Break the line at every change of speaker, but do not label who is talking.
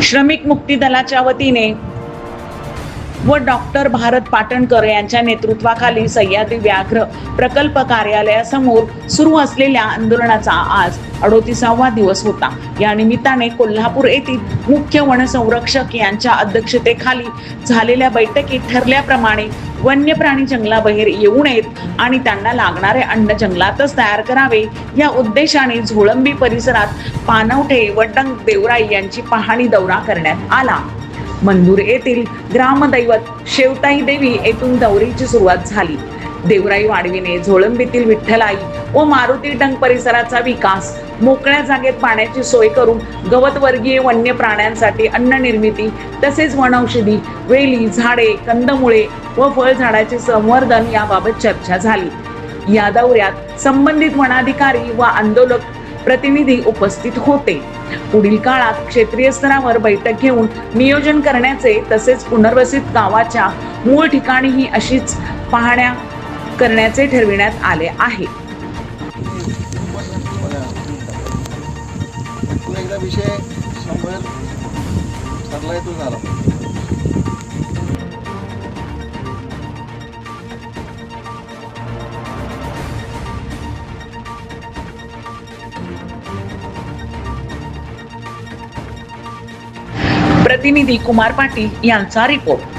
श्रमिक मुक्ती दलाच्या वतीने व डॉक्टर भारत पाटणकर यांच्या नेतृत्वाखाली सह्याद्री व्याघ्र प्रकल्प कार्यालयासमोर सुरू असलेल्या आंदोलनाचा आज 38वा दिवस होता। या निमित्ताने कोल्हापूर येथील मुख्य वनसंरक्षक यांच्या अध्यक्षतेखाली झालेल्या बैठकीत ठरल्याप्रमाणे वन्य प्राणी जंगलाबाहेर येऊ नयेत आणि त्यांना लागणारे अन्न जंगलातच तयार करावे या उद्देशाने झोळंबी परिसरात पानवठे व डंग देवराई यांची पाहणी दौरा करण्यात आला। मंदूर येथील ग्रामदैवत शेवताई देवी येथून दौऱ्याची सुरुवात झाली। देवराई वाढविणे, झोळंबीतील विठ्ठलाई व मारुती डंग परिसराचा विकास, मोकळ्या जागेत पाण्याची सोय करून गवतवर्गीय वन्य प्राण्यांसाठी अन्न निर्मिती तसेच वनौषधी, वेली, झाडे, कंदमुळे व फळझाडाचे संवर्धन याबाबत चर्चा झाली। या दौऱ्यात संबंधित वनाधिकारी व आंदोलक प्रतिनिधी उपस्थित होते। पुढील काळात क्षेत्रीय स्तरावर बैठक घेऊन नियोजन करण्याचे तसेच पुनर्वसित गावाच्या मूळ ठिकाणीही अशीच पाहण्या करण्याचे ठरविण्यात आले आहे। प्रतिनिधी कुमार पाटील यांचा रिपोर्ट।